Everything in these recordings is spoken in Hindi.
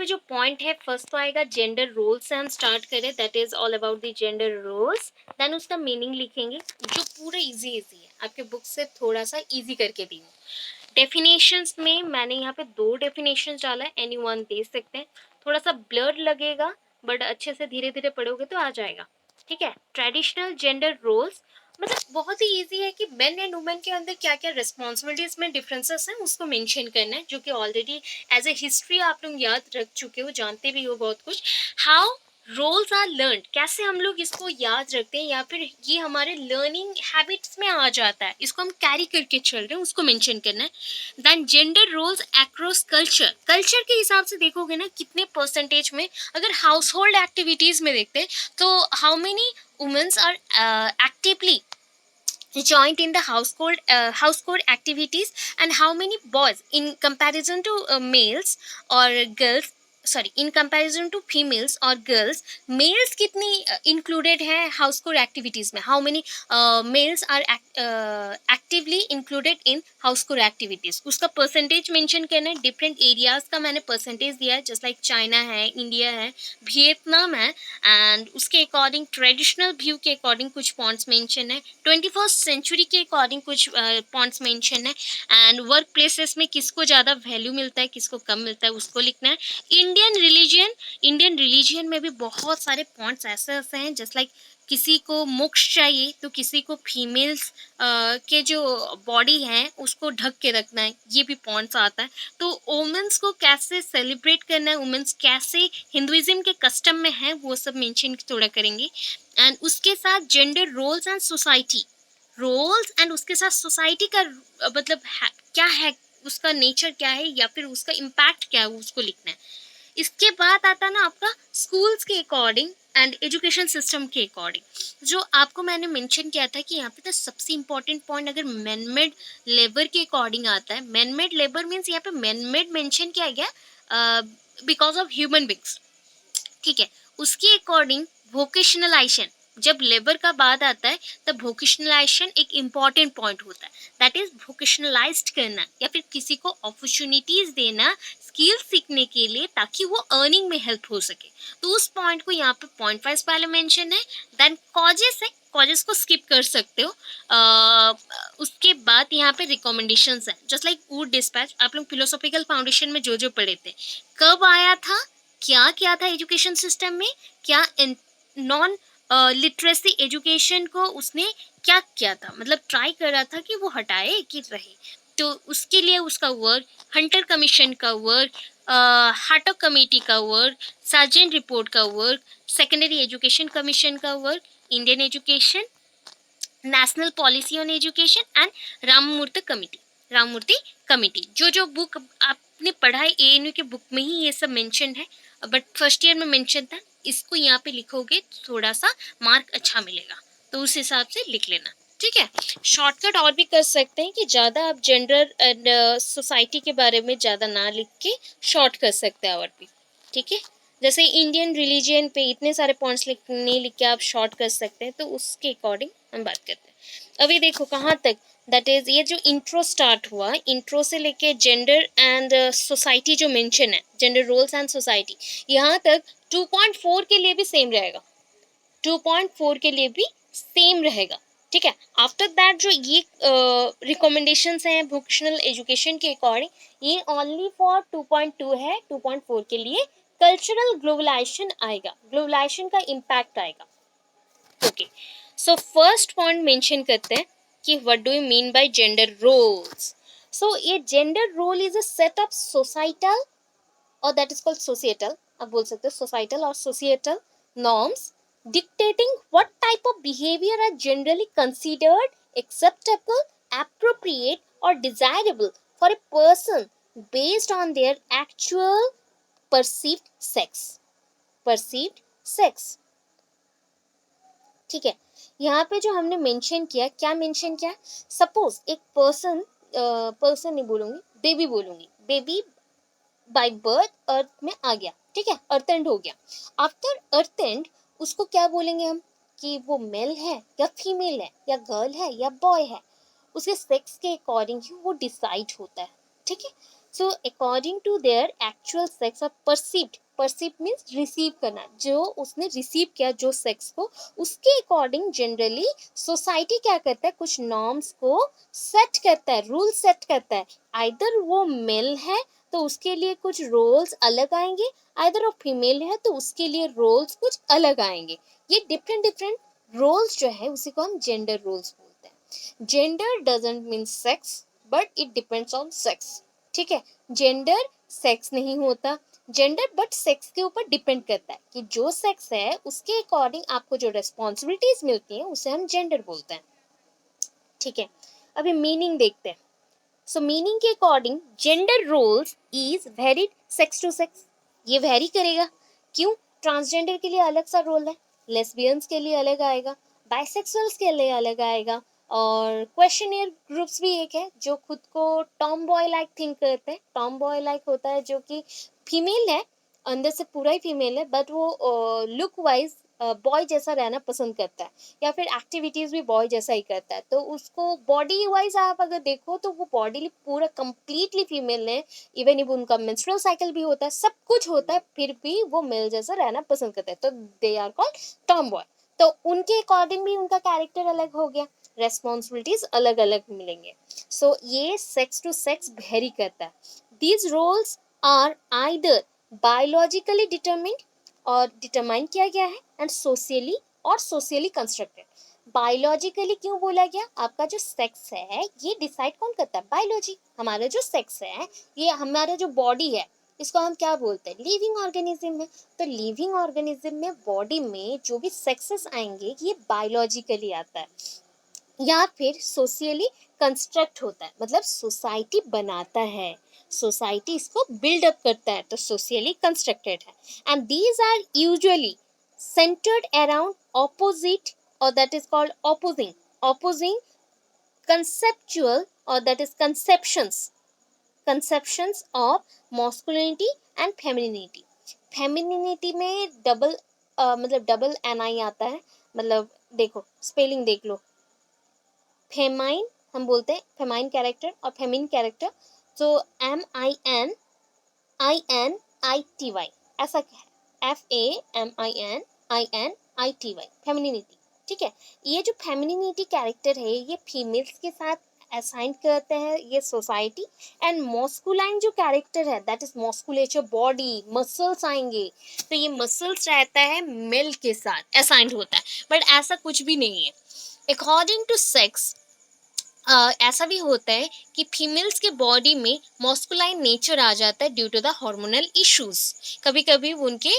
पे जो पॉइंट है फर्स्ट तो आएगा जेंडर रोल्स से हम स्टार्ट करें, that is all about the gender roles. Then उसका मीनिंग लिखेंगे जो पूरा इजी है, आपके बुक से थोड़ा सा इजी करके दी हूँ। डेफिनेशंस में मैंने यहाँ पे 2 डेफिनेशंस डाला है, एनी वन दे सकते हैं। थोड़ा सा ब्लर लगेगा बट अच्छे से धीरे धीरे पढ़ोगे तो आ जाएगा, ठीक है। ट्रेडिशनल जेंडर रोल्स मतलब बहुत ही इजी है कि मेन एंड वुमेन के अंदर क्या क्या रिस्पॉन्सिबिलिटीज में डिफरेंसेस हैं उसको मेंशन करना है, जो कि ऑलरेडी एज ए हिस्ट्री आप लोग याद रख चुके हो, जानते भी हो बहुत कुछ। हाउ रोल्स आर लर्न, कैसे हम लोग इसको याद रखते हैं या फिर ये हमारे लर्निंग हैबिट्स में आ जाता है, इसको हम कैरी करके चल रहे हैं, उसको मेंशन करना है। Then gender roles across culture, culture के हिसाब से देखोगे ना कितने परसेंटेज में, अगर हाउस होल्ड एक्टिविटीज में देखते हैं तो how many womens are actively joined in the household activities, and how many boys in comparison to males or girls, sorry, in comparison to females or girls, males कितनी included है household activities में, how many males are actively included in household activities, उसका percentage mention करना है। different areas का मैंने percentage दिया है, just like चाइना है, इंडिया है, वियतनाम है, एंड उसके अकॉर्डिंग ट्रेडिशनल व्यू के अकॉर्डिंग कुछ पॉइंट्स मेंशन है, 21st सेंचुरी के अकॉर्डिंग कुछ पॉइंट्स मेंशन है, एंड वर्क प्लेसेस में किसको ज़्यादा वैल्यू मिलता है किसको कम मिलता है उसको लिखना है। इंडियन रिलीजियन में भी बहुत सारे पॉइंट्स ऐसे ऐसे हैं, जस्ट लाइक किसी को मोक्ष चाहिए तो किसी को फीमेल्स के जो बॉडी है उसको ढक के रखना है, ये भी पॉइंट्स आता है। तो वुमेन्स को कैसे सेलिब्रेट करना है, वुमेन्स कैसे हिंदुइज्म के कस्टम में है, वो सब मेंशन थोड़ा करेंगे। एंड उसके साथ gender roles and society, roles and उसके साथ सोसाइटी का मतलब क्या है, उसका नेचर क्या है या फिर उसका इम्पैक्ट क्या है उसको लिखना है। इसके बाद आता है ना आपका स्कूल्स के अकॉर्डिंग एंड एजुकेशन सिस्टम के अकॉर्डिंग, जो आपको मैंने मेंशन किया था कि यहाँ पे तो सबसे इम्पोर्टेंट पॉइंट अगर मैन मेड लेबर के अकॉर्डिंग आता है, मैन मेड लेबर मीन्स यहाँ पे मैन मेड मेंशन किया गया बिकॉज ऑफ ह्यूमन बींग्स, ठीक है। उसके अकॉर्डिंग वोकेशनलाइजेशन, जब लेबर का बाद आता है तब वोकेशनलाइजेशन एक इम्पॉर्टेंट पॉइंट होता है, दैट इज वोकेशनलाइज्ड करना या फिर किसी को अपॉर्चुनिटीज देना स्किल सीखने के लिए ताकि वो अर्निंग में हेल्प हो सके। तो उस पॉइंट को यहाँ पे पॉइंट वाइज पहले मेंशन है। देन कॉजेस है, कॉजेस को स्किप कर सकते हो। उसके बाद यहाँ पे रिकमेंडेशंस है, जस्ट लाइक वुड डिस्पैच, आप लोग फिलोसॉफिकल फाउंडेशन में जो जो पढ़े थे, कब आया था, क्या था एजुकेशन सिस्टम में, क्या नॉन लिटरेसी एजुकेशन को उसने क्या किया था, मतलब ट्राई कर रहा था कि वो हटाए कि रहे। तो उसके लिए उसका वर्क, हंटर कमीशन का वर्क, हाटो कमेटी का वर्क, सार्जेंट रिपोर्ट का वर्क, सेकेंडरी एजुकेशन कमीशन का work, Indian education, national policy on education and Ramamurti committee, जो बुक आपने पढ़ा है एएनयू के बुक में ही ये सब मेंशन है, बट फर्स्ट ईयर में मेंशन था। इसको यहाँ पे लिखोगे तो थोड़ा सा मार्क अच्छा मिलेगा, तो उस हिसाब से लिख लेना, ठीक है। शॉर्टकट और भी कर सकते हैं कि ज़्यादा आप जेंडर एंड सोसाइटी के बारे में ज़्यादा ना लिख के शॉर्ट कर सकते हैं और भी, ठीक है। जैसे इंडियन रिलीजियन पे इतने सारे पॉइंट्स नहीं लिख के आप शॉर्ट कर सकते हैं, तो उसके अकॉर्डिंग हम बात करते हैं। अभी देखो कहाँ तक, दैट इज ये जो इंट्रो स्टार्ट हुआ, इंट्रो से लेके जेंडर एंड सोसाइटी जो मेंशन है, जेंडर रोल्स एंड सोसाइटी, यहाँ तक 2.4 के लिए भी सेम रहेगा, 2.4 के लिए भी सेम रहेगा, ठीक है। आफ्टर दैट जो ये रिकमेंडेशंस हैं वोकेशनल एजुकेशन के अकॉर्डिंग, ये ओनली फॉर 2.2 है, 2.4 के लिए कल्चरल ग्लोबलाइजेशन आएगा, ग्लोबलाइजेशन का इम्पैक्ट आएगा, okay. So first point mention करते हैं कि what do you mean by gender roles. So ये gender role is a set of societal, और दैट इज कॉल्ड सोसिएटल, आप बोल सकते हो सोसाइटल और सोसिएटल norms dictating what type of behavior are generally considered acceptable, appropriate or desirable for a person based on their actual perceived sex, ठीक है। यहाँ पे जो हमने मेंशन किया, क्या मेंशन किया, सपोज एक पर्सन नहीं बोलूंगी, बेबी बोलूंगी, बेबी बाय बर्थ अर्थ में आ गया, ठीक है, अर्थेंड हो गया। आफ्टर अर्थेंड उसको क्या बोलेंगे हम, कि वो मेल है या फीमेल है या गर्ल है या बॉय है, उसके सेक्स के अकॉर्डिंग ही वो डिसाइड होता है, ठीक है। So according to their actual sex और परसीव्ड, परसीव्ड मीन्स रिसीव करना, जो उसने रिसीव किया जो सेक्स को, उसके अकॉर्डिंग जनरली सोसाइटी क्या करता है, कुछ नॉर्म्स को सेट करता है, रूल सेट करता है। आइदर वो मेल है तो उसके लिए कुछ रोल्स अलग आएंगे, आइदर वो फीमेल है तो उसके लिए रोल्स कुछ अलग आएंगे। ये डिफरेंट डिफरेंट रोल्स जो है उसी को हम जेंडर रोल्स बोलते हैं। Gender doesn't mean sex but it depends on sex. ठीक है, जेंडर सेक्स नहीं होता, जेंडर बट सेक्स के ऊपर डिपेंड करता है कि जो सेक्स है उसके अकॉर्डिंग आपको जो रिस्पॉन्सिबिलिटीज मिलती हैं उसे हम जेंडर बोलते हैं। ठीक है, अभी मीनिंग देखते हैं। सो मीनिंग के according gender roles is varied sex to sex, ये वेरी करेगा। क्यों? ट्रांसजेंडर के लिए अलग सा रोल है, लेस्बियंस के लिए अलग आएगा, बाइसेक्सुअल्स के लिए अलग आएगा, और क्वेश्चनियर ग्रुप्स भी एक है जो खुद को टॉम बॉय लाइक थिंक करते हैं। टॉम बॉय लाइक होता है जो कि फीमेल है, अंदर से पूरा ही फीमेल है, बट वो लुक वाइज बॉय जैसा रहना पसंद करता है, या फिर एक्टिविटीज भी बॉय जैसा ही करता है। तो उसको बॉडी वाइज आप अगर देखो तो वो बॉडी पूरा कंप्लीटली फीमेल है, इवन इव उनका मेंस्ट्रुअल साइकिल भी होता है, सब कुछ होता है, फिर भी वो मेल जैसा रहना पसंद करता है, तो they are called tomboy. तो उनके अकॉर्डिंग भी उनका कैरेक्टर अलग हो गया, रेस्पॉन्सिबिलिटीज अलग अलग मिलेंगे। सो ये सेक्स टू सेक्स वेरी करता है। These roles are either biologically determined, और डिटरमाइन किया गया है, एंड सोशियली और सोशियली कंस्ट्रक्टेड। बायोलॉजिकली क्यों बोला गया? आपका जो सेक्स है ये डिसाइड कौन करता है? बायोलॉजी। हमारा जो सेक्स है, ये हमारा जो बॉडी है, इसको हम क्या बोलते हैं? लिविंग ऑर्गेनिज्म है। तो लिविंग ऑर्गेनिज्म में बॉडी में जो भी सेक्सेस आएंगे ये बायोलॉजिकली आता है, या फिर सोशियली कंस्ट्रक्ट होता है, मतलब सोसाइटी बनाता है, सोसाइटी इसको बिल्डअप करता है, तो सोशियली कंस्ट्रक्टेड है। And these are usually centered around opposite, or that is called opposing conceptual, or that is conceptions of masculinity and femininity। Femininity में डबल मतलब डबल एन आई आता है, मतलब देखो स्पेलिंग देख लो, फेमाइन हम बोलते हैं, फेमाइन कैरेक्टर और फेमिन कैरेक्टर, तो MININITY, ऐसा क्या है, FAMININITY, फेमिनिटी। ठीक है, ये जो फेमिनिटी कैरेक्टर है ये फीमेल्स के साथ असाइन करते हैं ये सोसाइटी। एंड मॉस्कुलाइन जो कैरेक्टर है दैट इज मॉस्कुलेचर, बॉडी मसल्स आएंगे, तो ये मसल्स रहता है मेल के साथ असाइंड होता है, बट ऐसा कुछ भी नहीं है। अकॉर्डिंग टू सेक्स ऐसा भी होता है कि फीमेल्स के बॉडी में मॉस्कुलाइन नेचर आ जाता है due to the hormonal issues. कभी कभी उनके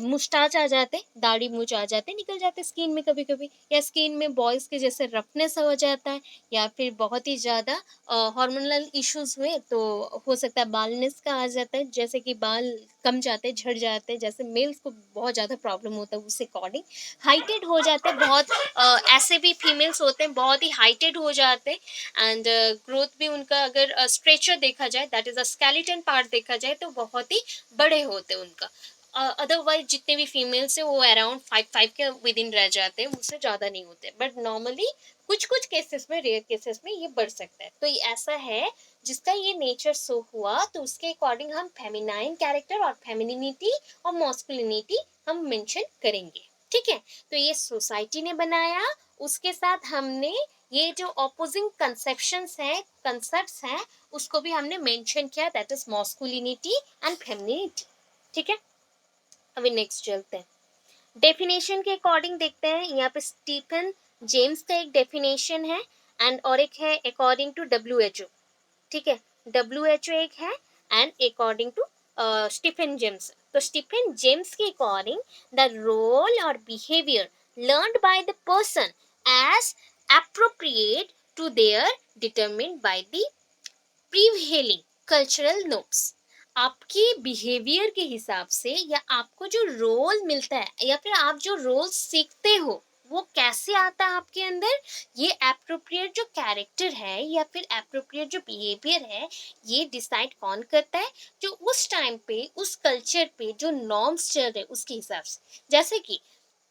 मुस्टाच आ जाते, दाढ़ी मूछ आ जाते, निकल जाते स्किन में कभी कभी, या स्किन में बॉयज के जैसे रफनेस हो जाता है, या फिर बहुत ही ज़्यादा हार्मोनल इश्यूज हुए तो हो सकता है बालनेस का आ जाता है, जैसे कि बाल कम जाते, झड़ जाते, जैसे मेल्स को बहुत ज़्यादा प्रॉब्लम होता है उस अकॉर्डिंग हाइटेड हो जाते हैं बहुत। ऐसे भी फीमेल्स होते हैं बहुत ही हाइटेड हो जाते हैं, एंड ग्रोथ भी उनका अगर स्ट्रेचर देखा जाए, that is a skeleton part देखा जाए, तो बहुत ही बड़े होते हैं उनका। अदरवाइज जितने भी फीमेल्स है वो अराउंड 5'5" के विद इन रह जाते हैं, उससे ज़्यादा नहीं होते, बट नॉर्मली कुछ कुछ केसेस में, रेयर केसेस में ये बढ़ सकता है। तो ये ऐसा है जिसका ये नेचर शो हुआ, तो उसके अकॉर्डिंग हम फेमिनाइन कैरेक्टर और फेमिनिटी और मॉस्कुलिनिटी हम मेंशन करेंगे। ठीक है, तो ये सोसाइटी ने बनाया, उसके साथ हमने ये जो ऑपोजिंग कंसेप्शंस हैं, कंसेप्ट्स हैं, उसको भी हमने मेंशन किया, दैट इज मॉस्कुलिनिटी एंड फेमिनिटी। ठीक है, अभी नेक्स्ट चलते हैं, डेफिनेशन के अकॉर्डिंग देखते हैं। यहाँ पे स्टीफन जेम्स का एक डेफिनेशन है, एंड और एक है अकॉर्डिंग टू WHO। ठीक है, WHO एक है, and according to Stephen James. तो स्टीफन जेम्स के अकॉर्डिंग द रोल और behaviour learned by the person as appropriate to their determined by the prevailing cultural notes. आपके बिहेवियर के हिसाब से, या आपको जो रोल मिलता है, या फिर आप जो रोल सीखते हो वो कैसे आता है आपके अंदर, ये एप्रोप्रिएट जो कैरेक्टर है या फिर एप्रोप्रिएट जो बिहेवियर है, ये डिसाइड कौन करता है? जो उस टाइम पे उस कल्चर पे जो नॉर्म्स चल रहे उसके हिसाब से। जैसे कि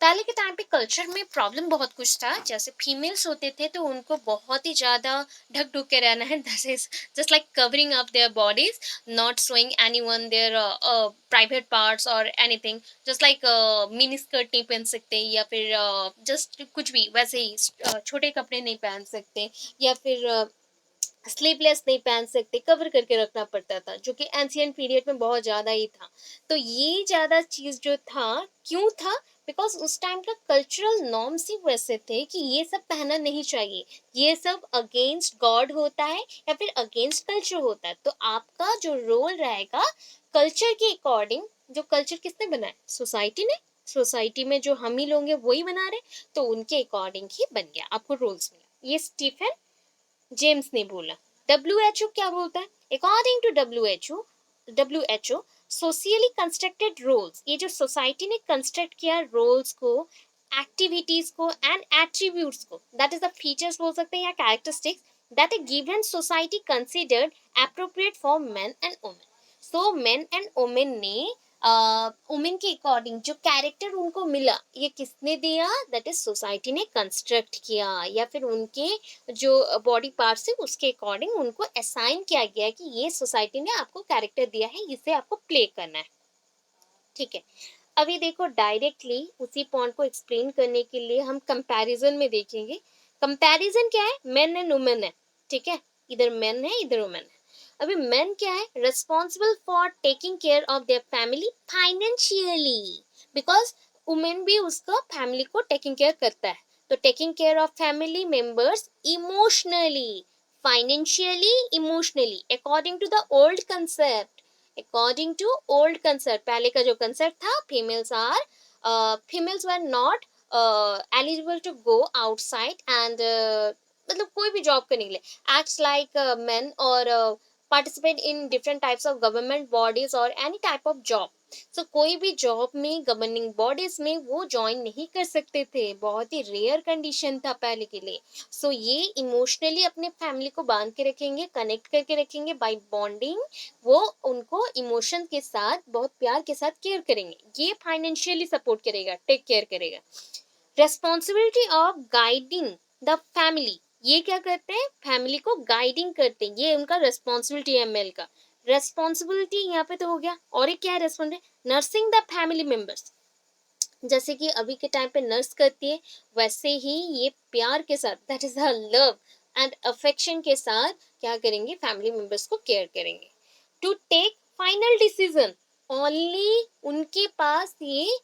पहले के टाइम पे कल्चर में प्रॉब्लम बहुत कुछ था, जैसे फीमेल्स होते थे तो उनको बहुत ही ज़्यादा ढक ढुक के रहना है, this is just like covering up their bodies, not showing anyone their private parts और anything, just like mini skirt नहीं पहन सकते, या फिर जस्ट कुछ भी वैसे ही छोटे कपड़े नहीं पहन सकते, या फिर स्लीवलेस नहीं पहन सकते, कवर करके रखना पड़ता था, जो कि एंशियंट पीरियड में बहुत ज़्यादा ही था। तो ये ज़्यादा चीज़ जो था, क्यों था? बिकॉज उस टाइम का कल्चरल नॉर्म्स ही वैसे थे कि ये सब पहनना नहीं चाहिए, ये सब अगेंस्ट गॉड होता है या फिर अगेंस्ट कल्चर होता है। तो आपका जो रोल रहेगा कल्चर के अकॉर्डिंग, जो कल्चर किसने बनाया? सोसाइटी ने। सोसाइटी में जो हम ही लोग हैं वही बना रहे, तो उनके अकॉर्डिंग ही बन गया, आपको रोल्स मिला। ये स्टीफन जेम्स ने बोला। डब्ल्यू क्या बोलता है? According to W H O socially constructed roles, ये जो सोसाइटी ने कंस्ट्रक्ट किया रोल्स को, एक्टिविटीज को एंड एट्रीब्यूट्स को, दैट इज द फीचर्स बोल सकते हैं या characteristics, that A given society considered appropriate for main and women. So main and women ने वुमेन के अकॉर्डिंग जो कैरेक्टर उनको मिला, ये किसने दिया? दैट इज सोसाइटी ने कंस्ट्रक्ट किया, या फिर उनके जो बॉडी पार्ट्स है उसके अकॉर्डिंग उनको असाइन किया गया कि ये सोसाइटी ने आपको कैरेक्टर दिया है, इसे आपको प्ले करना है। ठीक है, अभी देखो डायरेक्टली उसी पॉइंट को एक्सप्लेन करने के लिए हम कंपैरिजन में देखेंगे। कंपैरिजन क्या है? मेन एंड वुमेन है, ठीक है, इधर मेन है इधर वुमेन है। अभी मेन क्या है? Responsible for taking care of their family financially, because women भी उसका फैमिली को टेकिंग केयर करता है। तो taking care of family members emotionally, financially, emotionally, according to the old concept. According to old concept, पहले का जो कंसेप्ट था, females were not eligible to go outside and मतलब कोई भी जॉब करने के लिए, एक्ट्स लाइक मेन, और participate in different types of government bodies और एनी टाइप ऑफ जॉब। सो कोई भी जॉब में, गवर्निंग बॉडीज में वो ज्वाइन नहीं कर सकते थे, बहुत ही रेयर कंडीशन था पहले के लिए। सो ये इमोशनली अपने फैमिली को बांध के रखेंगे, कनेक्ट करके रखेंगे बाय बॉन्डिंग, वो उनको इमोशन के साथ बहुत प्यार के साथ केयर करेंगे, ये फाइनेंशियली सपोर्ट करेगा, टेक केयर करेगा। Responsibility of guiding the family, ये क्या करते हैं? फैमिली को गाइडिंग करते हैं, ये उनका रेस्पॉन्सिबिलिटी है मेल का। रेस्पॉन्सिबिलिटी यहाँ पे तो हो गया, और एक क्या है responsibility? Nursing the family members, जैसे कि अभी के टाइम पे नर्स करती है, वैसे ही ये प्यार के साथ, that is the love and affection के साथ क्या करेंगे? फैमिली मेंबर्स को केयर करेंगे। To take final decision, only उनके पास ये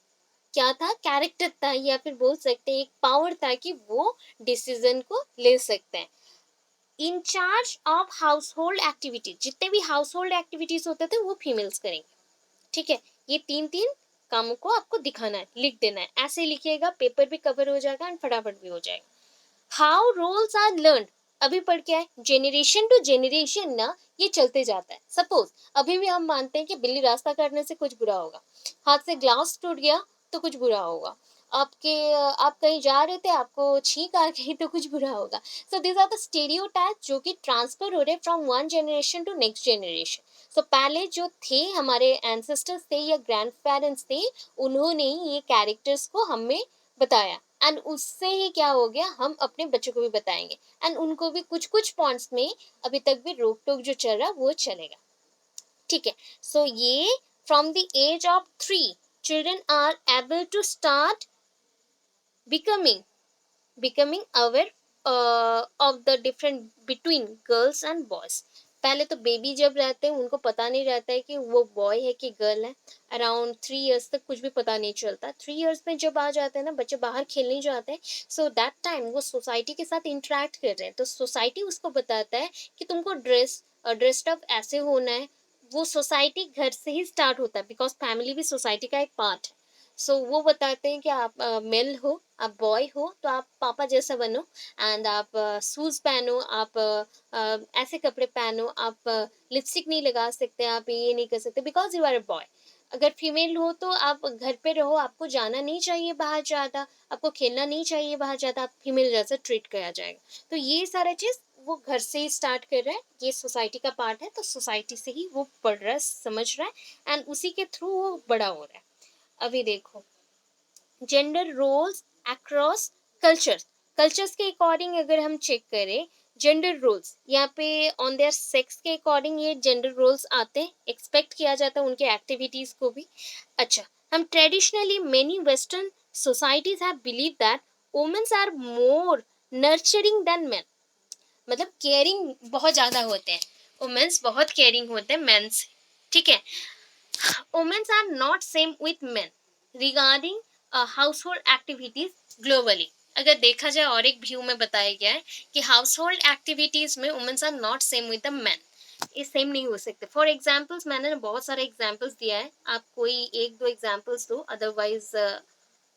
क्या था? कैरेक्टर था, या फिर बोल सकते हैं एक पावर था कि वो डिसीजन को ले सकते हैं। In charge of house hold activities, जितने भी हाउस होल्ड एक्टिविटीज होते थे वो फीमेल्स करेंगे, ठीक है। ये तीन तीन कामों को आपको दिखाना है, लिख देना है, ऐसे लिखिएगा, पेपर भी कवर हो जाएगा एंड फटाफट भी हो जाएगा। हाउ रोल्स आर लर्न, अभी पढ़ के आए, जेनरेशन टू जेनरेशन ना ये चलते जाता है। सपोज अभी भी हम मानते हैं कि बिल्ली रास्ता काटने से कुछ बुरा होगा, हाथ से ग्लास टूट गया तो कुछ बुरा होगा, आप कहीं जा रहे थे, आपको छींक आ गई तो कुछ बुरा होगा। So this are the stereotype जो कि ट्रांसफर हो रहे from one generation to next generation. So पहले जो थे हमारे एंसेस्टर्स थे या ग्रैंड पेरेंट्स थे, उन्होंने ये कैरेक्टर्स को हमें बताया, एंड उससे ही क्या हो गया, हम अपने बच्चों को भी बताएंगे, एंड उनको भी कुछ कुछ पॉइंट्स में अभी तक भी रोक टोक जो चल रहा है वो चलेगा, ठीक है। सो ये from the age of 3 children are able to start becoming aware of the difference between girls and boys। पहले तो बेबी जब रहते हैं उनको पता नहीं रहता है कि वो बॉय है कि गर्ल है, अराउंड 3 इयर्स तक कुछ भी पता नहीं चलता। 3 इयर्स में जब आ जाते हैं ना बच्चे, बाहर खेलने जाते हैं, सो दैट टाइम वो सोसाइटी के साथ इंटरेक्ट कर रहे हैं, तो सोसाइटी उसको बताता है कि तुमको ड्रेस्ड अप ऐसे होना है। वो सोसाइटी घर से ही स्टार्ट होता है, बिकॉज फैमिली भी सोसाइटी का एक पार्ट है। सो वो बताते हैं कि आप मेल हो, आप बॉय हो तो आप पापा जैसा बनो, एंड आप शूज पहनो, आप ऐसे कपड़े पहनो, आप लिपस्टिक नहीं लगा सकते, आप ये नहीं कर सकते because you are a boy. अगर फीमेल हो तो आप घर पे रहो, आपको जाना नहीं चाहिए बाहर ज़्यादा, आपको खेलना नहीं चाहिए बाहर ज़्यादा, आप फीमेल जैसा ट्रीट किया जाएगा। तो ये सारा चीज़ वो घर से ही स्टार्ट कर रहा है, ये सोसाइटी का पार्ट है, तो सोसाइटी से ही वो पढ़ रहा है, समझ रहा है, एंड उसी के थ्रू वो बड़ा हो रहा है। अभी देखो gender roles across cultures, cultures के अकॉर्डिंग अगर हम चेक करें जेंडर रोल्स, यहाँ पे ऑन देयर सेक्स के अकॉर्डिंग ये जेंडर रोल्स आते हैं, एक्सपेक्ट किया जाता है उनके एक्टिविटीज को भी। अच्छा, हम traditionally many western societies have believe that womens are more nurturing than men, मतलब केयरिंग बहुत ज्यादा होते हैं, वुमेन्स बहुत केयरिंग होते हैं मेन से, ठीक है। Women are not same with men regarding household activities globally। अगर देखा जाए और एक व्यू में बताया गया है कि हाउस होल्ड एक्टिविटीज में womens are not same with the man, ये सेम नहीं हो सकते। फॉर एग्जाम्पल्स मैंने बहुत सारे एग्जाम्पल्स दिया है, आप कोई एक दो एग्जाम्पल्स दो, अदरवाइज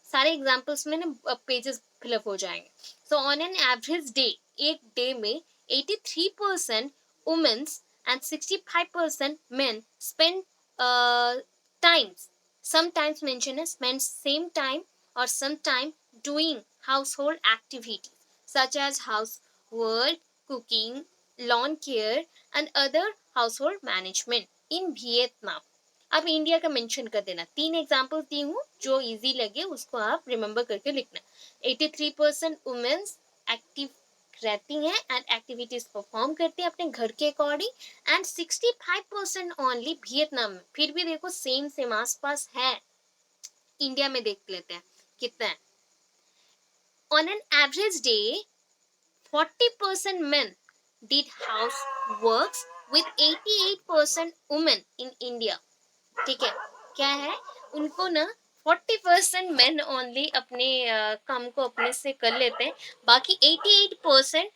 सारे एग्जाम्पल्स में ना पेजेस फिलअप हो जाएंगे। So on an average day, एक डे में 83% women's and 65% men spend times, sometimes mention as spend same time or some time doing household activities such as housework, cooking, lawn care and other household management in Vietnam। आप इंडिया का मेंशन कर देना, तीन एग्जांपल्स दी हूँ, जो इजी लगे उसको आप रिमेंबर करके लिखना। 83% वुमेन्स एक्टिव रहती हैं एंड एक्टिविटीज परफॉर्म करती हैं अपने घर के अकॉर्डिंग, एंड 65% ओनली वियतनाम में। फिर भी देखो सेम सेम आसपास है, इंडिया में देख लेते हैं कितना है। On an average day 40% men did houseworks with 88% women in India। ठीक है, क्या है उनको ना 40% मेन ओनली अपने काम को अपने से कर लेते हैं, बाकी 88%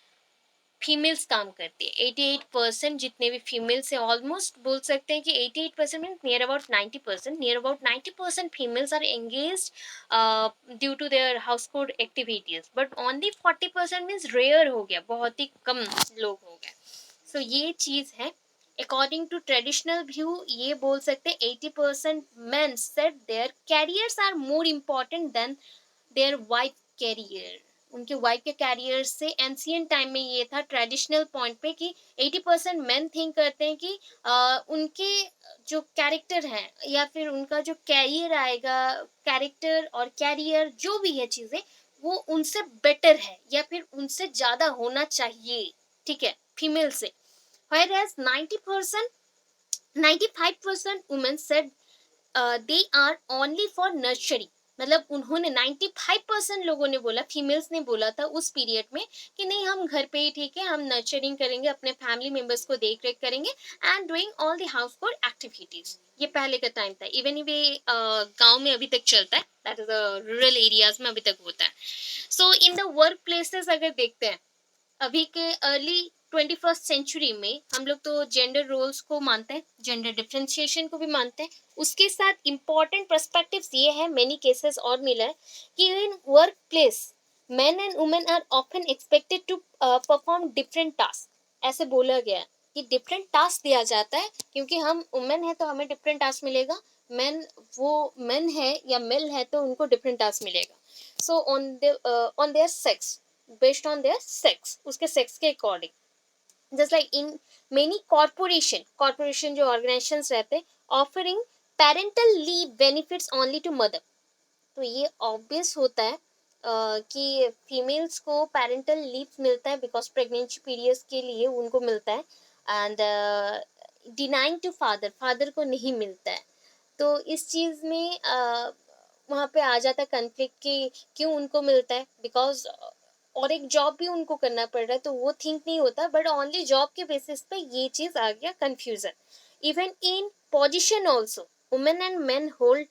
फीमेल्स काम करती है। 88% जितने भी फीमेल्स है, ऑलमोस्ट बोल सकते हैं कि 88% mean near about 90%, near about 90% females are engage due to their household activities, but only 40% means rare हो गया, बहुत ही कम लोग हो गए। सो ये चीज़ है। अकॉर्डिंग टू ट्रेडिशनल व्यू ये बोल सकते हैं 80% men said their careers are more important than their wife career, उनके वाइफ के कैरियर से एंशियंट टाइम में ये था ट्रेडिशनल पॉइंट पे कि 80% मेन थिंक करते हैं कि उनके जो कैरेक्टर है या फिर उनका जो कैरियर आएगा, कैरेक्टर और कैरियर जो भी है चीज़ें, वो उनसे बेटर है या फिर उनसे ज़्यादा होना चाहिए, ठीक है, फीमेल से। whereas 90% 95% women said they are only for nurturing, मतलब उन्होंने 95% लोगों ने बोला, फीमेल्स ने बोला था उस पीरियड में कि नहीं हम घर पे ही ठीक है, हम नर्चरिंग करेंगे, अपने फैमिली मेंबर्स को देख रेख करेंगे and doing all the house hold activities. ये पहले का टाइम था, इवन ये गांव में अभी तक चलता है, दैट इज रूरल एरियाज में अभी तक होता है। सो इन द वर्क प्लेसेस अगर देखते हैं अभी के अर्ली 21st सेंचुरी में, हम लोग तो जेंडर रोल्स को मानते हैं, जेंडर डिफ्रेंशिएशन को भी मानते हैं, उसके साथ इंपॉर्टेंट पर्सपेक्टिव्स ये है, मेनी केसेस और मिला है कि in work place men and women are often expected to perform different tasks। ऐसे बोला गया है कि डिफरेंट टास्क दिया जाता है, क्योंकि हम वुमेन है तो हमें डिफरेंट टास्क मिलेगा, मेन वो मेन है या मेल है तो उनको डिफरेंट टास्क मिलेगा। So on their sex, based on their sex, उसके सेक्स के according, just like in many corporation जो ऑर्गेनाइजेशंस रहते हैं offering parental leave benefits only to mother. तो ये ऑब्वियस होता है कि फीमेल्स को पेरेंटल लीव मिलता है बिकॉज प्रेगनेंसी पीरियड्स के लिए उनको मिलता है, and denying to father, father को नहीं मिलता है। तो इस चीज़ में वहाँ पे आ जाता है कन्फ्लिक्ट कि क्यों उनको मिलता है, बिकॉज और एक जॉब भी उनको करना पड़ रहा है, तो वो थिंक नहीं होता, बट ओनली जॉब के बेसिस पे ये चीज़ आ गया confusion. Even in position also women and men hold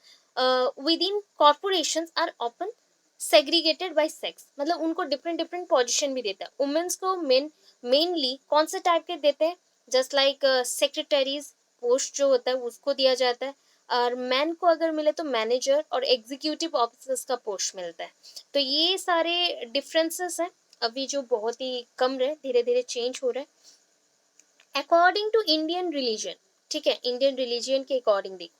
within corporation are open segregated by sex, मतलब उनको डिफरेंट डिफरेंट पोजीशन भी देता है। वुमेन्स को मेनली कौन से टाइप के देते हैं, जस्ट लाइक सेक्रेटरीज पोस्ट जो होता है उसको दिया जाता है, और मैन को अगर मिले तो मैनेजर और एग्जीक्यूटिव ऑफिसर्स का पोस्ट मिलता है। तो ये सारे डिफरेंसेस हैं अभी जो बहुत ही कम रहे, धीरे धीरे चेंज हो रहा है। अकॉर्डिंग टू इंडियन रिलीजन, ठीक है, इंडियन रिलीजन के अकॉर्डिंग देखो,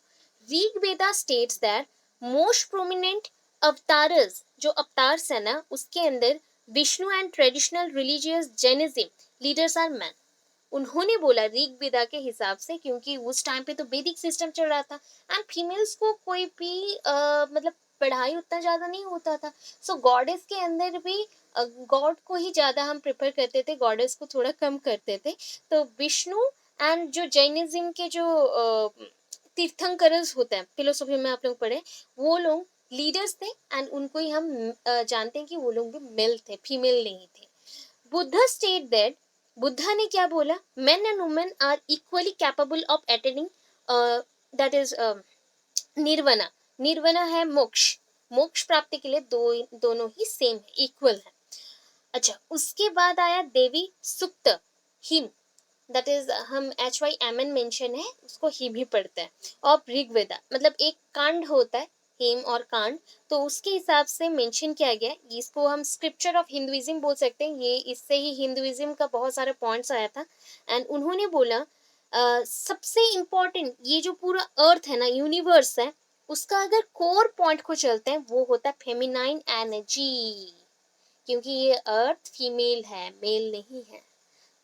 Rig Veda states that most prominent avatars, जो अवतार्स है ना उसके अंदर Vishnu and traditional religious Jainism leaders are man. उन्होंने बोला ऋग वेदा के हिसाब से, क्योंकि उस टाइम पे तो वैदिक सिस्टम चल रहा था एंड फीमेल्स को कोई भी मतलब पढ़ाई उतना ज़्यादा नहीं होता था। सो गॉडेस के अंदर भी गॉड को ही ज़्यादा हम प्रेफर करते थे, गॉडेस को थोड़ा कम करते थे। तो विष्णु एंड जो जैनिज्म के जो तीर्थंकरस होते हैं, फिलोसफी में आप लोग पढ़े, वो लोग लीडर्स थे एंड उनको ही हम जानते हैं कि वो लोग भी मेल थे, फीमेल नहीं थे। बुद्धा स्टेट दैट, बुद्धा ने क्या बोला, men and women are equally capable of attaining that is nirvana. Nirvana है मोक्ष, मोक्ष प्राप्ति के लिए दोनों ही सेम है, इक्वल है। अच्छा, उसके बाद आया देवी सुक्त, हिम, दैट इज हम HYMN मेंशन है, उसको हिम ही पढ़ते हैं। और ऋग्वेदा मतलब एक कांड होता है, हेम और कांड, तो उसके हिसाब से मेंशन किया गया। इसको हम स्क्रिप्चर ऑफ हिंदुइज्म बोल सकते हैं, ये इससे ही हिंदुइज्म का बहुत सारे पॉइंट्स आया था। एंड उन्होंने बोला सबसे इम्पोर्टेंट ये जो पूरा अर्थ है ना, यूनिवर्स है, उसका अगर कोर पॉइंट को चलते हैं वो होता है फेमिनाइन एनर्जी, क्योंकि ये अर्थ फीमेल है, मेल नहीं है।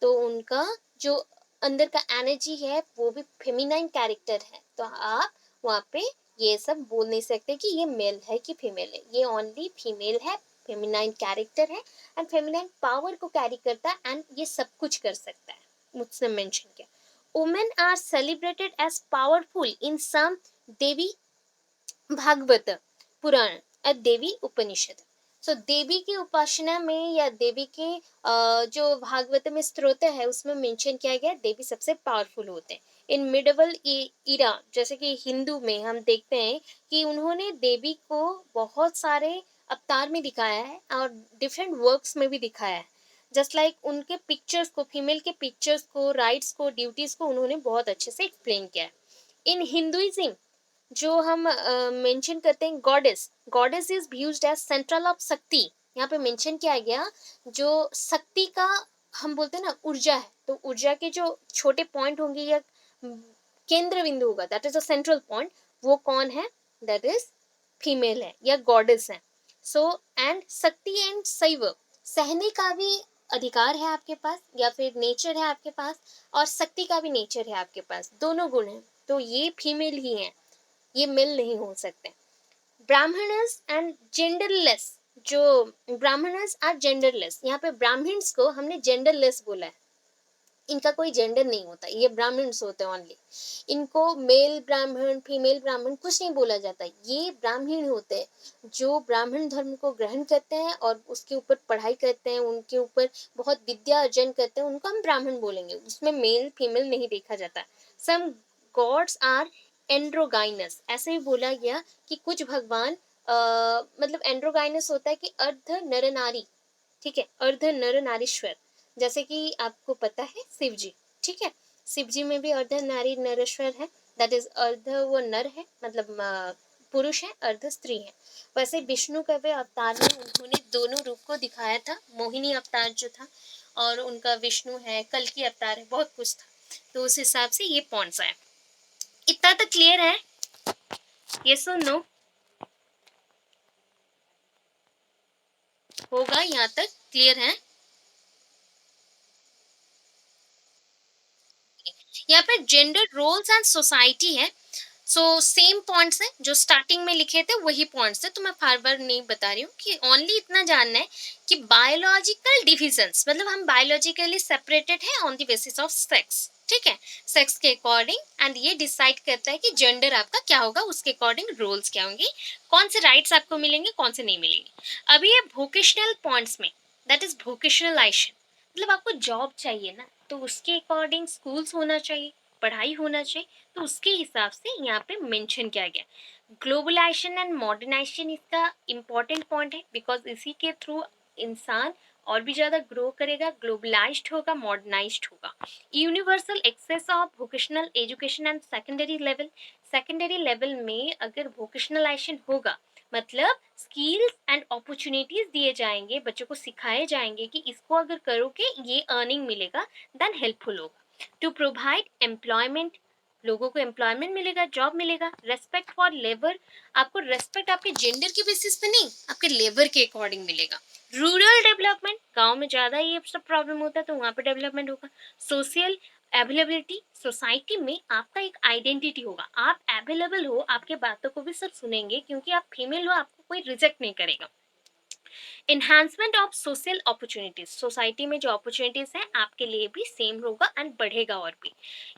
तो उनका जो अंदर का एनर्जी है वो भी फेमिनाइन कैरेक्टर है। तो आप वहाँ पे ये सब बोल नहीं सकते कि ये मेल है कि फीमेल है, ये ओनली फीमेल है, फेमिनाइन कैरेक्टर है एंड फेमिनाइन पावर को कैरी करता है एंड ये सब कुछ कर सकता है, मुझसे मेंशन किया। Women are celebrated as powerful in some Devi Bhagavata Purana और देवी उपनिषद। सो देवी की उपासना में या देवी के जो भागवत में स्त्रोत है उसमें मेंशन किया गया देवी सबसे पावरफुल होते हैं। इन मिडवल इरा, जैसे कि हिंदू में हम देखते हैं कि उन्होंने देवी को बहुत सारे अवतार में दिखाया है और डिफरेंट वर्क्स में भी दिखाया है। जस्ट लाइक उनके पिक्चर्स को, फीमेल के पिक्चर्स को, राइट्स को, ड्यूटीज को उन्होंने बहुत अच्छे से एक्सप्लेन किया है। इन हिंदुइज्म जो हम मेंशन करते हैं goddess, goddess is viewed as central of Shakti. यहाँ पे मेंशन किया गया जो शक्ति का हम बोलते हैं ना ऊर्जा है, तो ऊर्जा के जो छोटे पॉइंट होंगे या केंद्र बिंदु होगा, that is a central point, वो कौन है, दैट इज फीमेल है या गॉडेस है। सो एंड शक्ति एंड शैव, सहने का भी अधिकार है आपके पास या फिर नेचर है आपके पास, और शक्ति का भी नेचर है आपके पास, दोनों गुण हैं, तो ये फीमेल ही है, ये मेल नहीं हो सकते। ब्राह्मणस एंड जेंडरलेस, जो ब्राह्मणस आर जेंडरलेस, यहाँ पे ब्राह्मण्स को हमने जेंडरलेस बोला है, इनका कोई जेंडर नहीं होता, ये ब्राह्मण्स होते हैं ओनली। इनको मेल ब्राह्मण फीमेल ब्राह्मण कुछ नहीं बोला जाता, ये ब्राह्मण होते हैं जो ब्राह्मण धर्म को ग्रहण करते हैं और उसके ऊपर पढ़ाई करते हैं, उनके ऊपर बहुत विद्या अर्जन करते हैं, उनको हम ब्राह्मण बोलेंगे, उसमें मेल फीमेल नहीं देखा जाता। सम गॉड्स आर एंड्रोगाइनस, ऐसे ही बोला गया कि कुछ भगवान मतलब एंड्रोगाइनस होता है कि अर्ध नर नारी, ठीक है, अर्ध नर नारीश्वर, जैसे कि आपको पता है शिव जी, ठीक है, शिव जी में भी अर्ध नारी नरेश्वर है, दैट इज अर्ध वो नर है मतलब पुरुष है, अर्ध स्त्री है। वैसे विष्णु का भी अवतार में उन्होंने दोनों रूप को दिखाया था, मोहिनी अवतार जो था और उनका विष्णु है, कल की अवतार है, बहुत कुछ था, तो उस हिसाब से ये पॉइंट्स आए। इतना तो क्लियर है, यस और नो, होगा यहाँ तक क्लियर है। यहाँ पे जेंडर रोल्स एंड सोसाइटी है, सो सेम पॉइंट्स हैं जो स्टार्टिंग में लिखे थे वही पॉइंट्स है, तो मैं फार नहीं बता रही हूँ कि ओनली इतना जानना है कि बायोलॉजिकल डिविजन्स मतलब हम बायोलॉजिकली सेपरेटेड है on the basis of sex, ठीक है, सेक्स के अकॉर्डिंग, एंड ये डिसाइड करता है कि जेंडर आपका क्या होगा, उसके अकॉर्डिंग रोल्स क्या होंगे, कौन से राइट्स आपको मिलेंगे, कौन से नहीं मिलेंगे। अभी ये वोकेशनल पॉइंट्स में, दैट इज वोकेशनलाइजेशन, मतलब आपको जॉब चाहिए ना, तो उसके अकॉर्डिंग स्कूल्स होना चाहिए, पढ़ाई होना चाहिए, तो उसके हिसाब से यहाँ पे मेंशन किया गया। ग्लोबलाइजेशन एंड मॉडर्नाइजेशन इसका इम्पॉर्टेंट पॉइंट है, बिकॉज इसी के थ्रू इंसान और भी ज़्यादा ग्रो करेगा, ग्लोबलाइज्ड होगा, मॉडर्नाइज्ड होगा। Universal access of vocational education and secondary level, secondary level में अगर वोकेशनलाइजेशन होगा मतलब स्किल्स एंड अपॉर्चुनिटीज दिए जाएंगे, बच्चों को सिखाए जाएंगे कि इसको अगर करोगे ये अर्निंग मिलेगा, देन हेल्पफुल होगा। टू प्रोवाइड एम्प्लॉयमेंट, लोगों को एम्प्लॉयमेंट मिलेगा, जॉब मिलेगा। रेस्पेक्ट फॉर लेबर, आपको रेस्पेक्ट आपके जेंडर के बेसिस पे नहीं, आपके लेबर के अकॉर्डिंग मिलेगा। रूरल डेवलपमेंट, गांव में ज़्यादा ये सब प्रॉब्लम होता है तो वहाँ पे डेवलपमेंट होगा। सोशल अवेलेबिलिटी, सोसाइटी में आपका एक आइडेंटिटी होगा, आप अवेलेबल हो, आपके बातों को भी सब सुनेंगे क्योंकि आप फीमेल हो, आपको कोई रिजेक्ट नहीं करेगा। Enhancement of social opportunities, society में जो अपॉर्चुनिटीज है आपके लिए भी सेम होगा एंड बढ़ेगा और भी।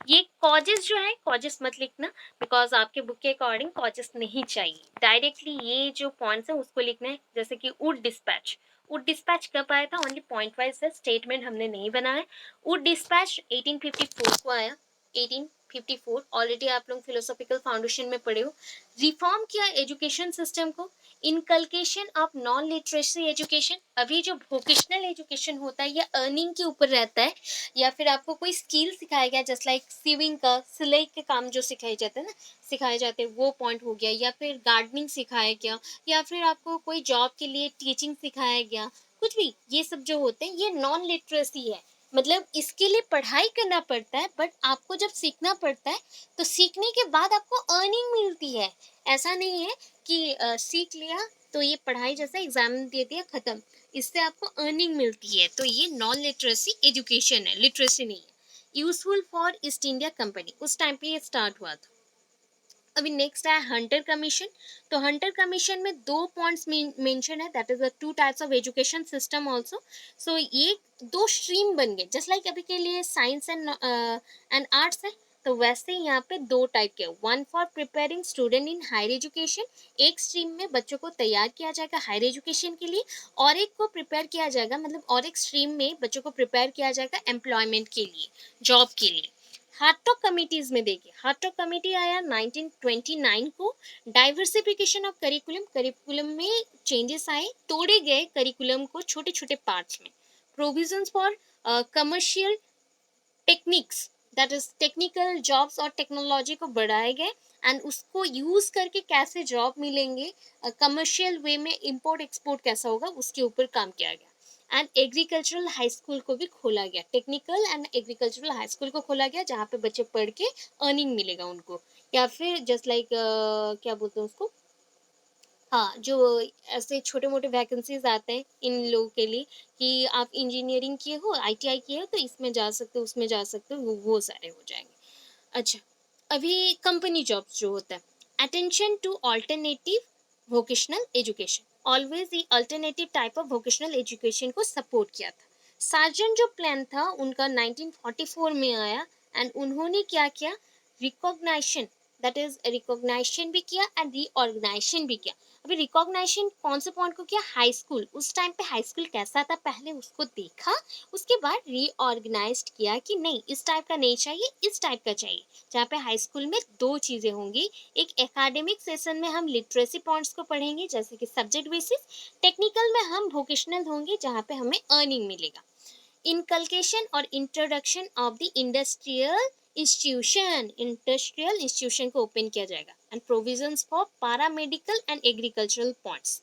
ये कॉजेस जो है, कॉजेस मत लिखना बिकॉज आपके बुक के अकॉर्डिंग कॉजेस नहीं चाहिए, डायरेक्टली ये जो पॉइंट्स है उसको लिखना है। जैसे कि वुड डिस्पैच, वुड डिस्पैच कब आया था, ओनली पॉइंट वाइज है, स्टेटमेंट हमने नहीं बनाया। वुड डिस्पैच 1854 को आया, 1854। ऑलरेडी आप लोग फिलोसॉफिकल फाउंडेशन में पढ़े हो। रिफॉर्म किया एजुकेशन सिस्टम को, inculcation of non literacy education. अभी जो वोकेशनल एजुकेशन होता है ये अर्निंग के ऊपर रहता है, या फिर आपको कोई स्किल सिखाया गया, जस्ट लाइक सीविंग का, सिलाई के काम जो सिखाए जाते हैं ना, सिखाए जाते हैं, वो पॉइंट हो गया। या फिर गार्डनिंग सिखाया गया, या फिर आपको कोई जॉब के लिए टीचिंग सिखाया गया, कुछ भी। ये सब जो होते हैं ये नॉन लिटरेसी है, मतलब इसके लिए पढ़ाई करना पड़ता है, बट आपको जब सीखना पड़ता है तो सीखने के बाद आपको अर्निंग मिलती है। ऐसा नहीं है कि सीख लिया तो ये पढ़ाई जैसा एग्जाम दे दिया खत्म, इससे आपको अर्निंग मिलती है। तो ये नॉन लिटरेसी एजुकेशन है, लिटरेसी नहीं है। Useful for East India Company, उस टाइम पे ये स्टार्ट हुआ था। अभी नेक्स्ट है हंटर कमीशन। तो हंटर कमीशन में दो पॉइंट्स मेंशन है, that is the two types of education system also. So ये दो स्ट्रीम बन गए, जस्ट लाइक अभी के लिए साइंस एंड आर्ट्स है, तो वैसे यहाँ पे दो टाइप के, one for preparing student in higher education, एक स्ट्रीम में बच्चों को तैयार किया जाएगा हायर एजुकेशन के लिए, और एक को प्रिपेयर किया जाएगा, मतलब और एक स्ट्रीम में बच्चों को प्रिपेयर किया जाएगा एम्प्लॉयमेंट के लिए, जॉब के लिए। हार्टॉक कमिटीज में देखिए, हार्टॉक कमिटी आया 1929 को। डाइवर्सिफिकेशन ऑफ करिकुलम, करिकुलम में चेंजेस आए, तोड़े गए करिकुलम को छोटे छोटे पार्ट्स में। Provisions for commercial techniques, that is technical jobs और टेक्नोलॉजी को बढ़ाए गए, एंड उसको यूज करके कैसे जॉब मिलेंगे, कमर्शियल वे में इंपोर्ट एक्सपोर्ट कैसा होगा, उसके ऊपर काम किया गया। एंड एग्रीकल्चरल हाई स्कूल को भी खोला गया, technical and agricultural high school को खोला गया, जहाँ पे बच्चे पढ़ के अर्निंग मिलेगा उनको। या फिर जस्ट लाइक क्या बोलते हैं उसको, हाँ, जो ऐसे छोटे मोटे वैकेंसीज आते हैं इन लोगों के लिए कि आप इंजीनियरिंग किए हो, आईटीआई किए हो, तो इसमें जा सकते हो, उसमें जा सकते हो, वो सारे हो जाएंगे। अच्छा, अभी कंपनी जॉब्स जो होता है, attention to alternative vocational education, always ये alternative type of vocational education को सपोर्ट किया था। सार्जेंट जो प्लान था उनका 1944 में आया, एंड उन्होंने क्या किया, रिकॉग्नाइशन, दैट इज रिकॉग्नाइशन भी किया एंड रीऑर्गेनाइजेशन भी किया। अभी रिकॉग्नाइजेशन कौन से पॉइंट को किया, हाई स्कूल, उस टाइम पे हाई स्कूल कैसा था पहले उसको देखा, उसके बाद रीऑर्गेनाइज्ड किया कि नहीं इस टाइप का नहीं चाहिए, इस टाइप का चाहिए, जहाँ पे हाई स्कूल में दो चीज़ें होंगी, एक एकेडमिक सेशन में हम लिटरेसी पॉइंट्स को पढ़ेंगे जैसे कि सब्जेक्ट बेसिस, टेक्निकल में हम वोकेशनल होंगे जहाँ पे हमें अर्निंग मिलेगा। इनकलकेशन और introduction of the industrial institution को ओपन किया जाएगा, and provisions for paramedical and agricultural points.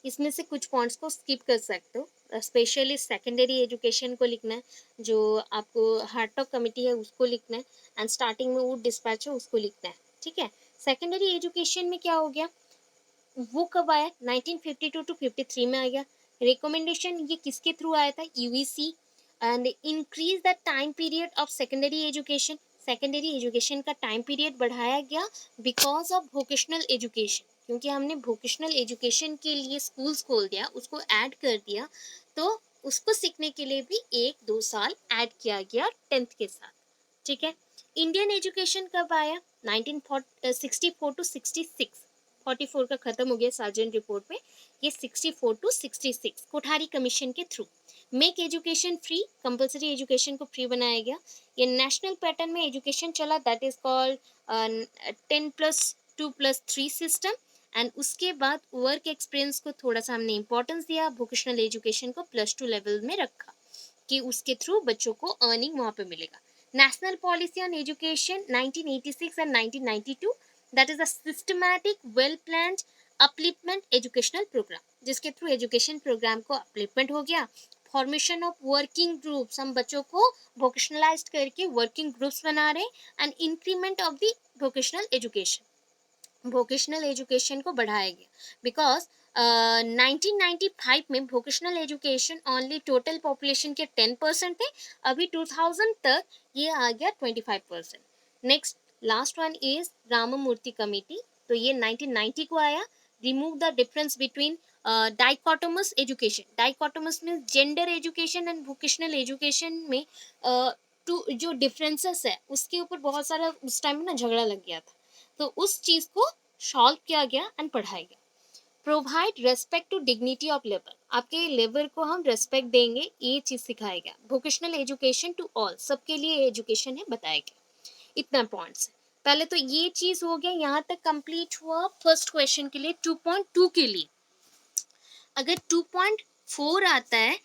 इसमें से कुछ पॉइंट्स को स्किप कर सकते हो, स्पेशली सेकेंडरी एजुकेशन को लिखना है, जो आपको हार्टॉक कमिटी है उसको लिखना है, एंड स्टार्टिंग में वुड डिस्पैच है उसको लिखना है, ठीक है। सेकेंडरी एजुकेशन में क्या हो गया, वो कब आया, 1952 टू 53 में आ गया। रिकमेंडेशन ये किसके थ्रू आया था, UVC, and increase the time period of secondary education, secondary education का टाइम पीरियड बढ़ाया गया बिकॉज ऑफ वोकेशनल एजुकेशन, क्योंकि हमने वोकेशनल एजुकेशन के लिए स्कूल्स खोल दिया, उसको ऐड कर दिया, तो उसको सीखने के लिए भी 1-2 साल ऐड किया गया 10th के साथ, ठीक है। इंडियन एजुकेशन कब आया, 1964 टू 66, 44 का खत्म हो गया सार्जेंट रिपोर्ट में, ये 64 टू 66 कोठारी कमीशन के through. Make education free, compulsory education को फ्री बनाया गया। ये नेशनल पैटर्न में एजुकेशन चला, that is called 10+2+3 system, and उसके बाद वर्क एक्सपीरियंस को थोड़ा सा हमने इंपॉर्टेंस दिया, वोकेशनल एजुकेशन को +2 लेवल में रखा कि उसके थ्रू बच्चों को अर्निंग वहाँ पे मिलेगा। National policy on education 1986 and 1992, that is a systematic well planned upliftment educational programme, जिसके थ्रू एजुकेशन प्रोग्राम को अपलिफ्टमेंट हो गया। फॉर्मेशन ऑफ वर्किंग ग्रुप्स, हम बच्चों को वोकेशनलाइज करके वर्किंग ग्रुप्स बना रहे हैं, and increment of the vocational education, vocational education को बढ़ाया गया बिकॉज 1995 में vocational education only total population के 10% थे, अभी 2000 तक ये आ गया 25%। Next last one is Ramamurti committee, तो ये 1990 को आया। Remove the difference between dichotomous education, dichotomous में gender education and vocational education में जो डिफरेंसेस है उसके ऊपर बहुत सारा उस टाइम में ना झगड़ा लग गया था, तो उस चीज़ को सॉल्व किया गया एंड पढ़ाया गया। Provide respect to dignity of labour, आपके लेबर को हम रेस्पेक्ट देंगे, ये चीज़ सिखाया गया। वोकेशनल एजुकेशन टू ऑल, सबके लिए एजुकेशन है, बताया गया। इतना पॉइंट्स है। पहले तो ये चीज़ हो गया, यहाँ तक कंप्लीट हुआ फर्स्ट क्वेश्चन के लिए। 2.2 के लिए अगर 2.4 आता है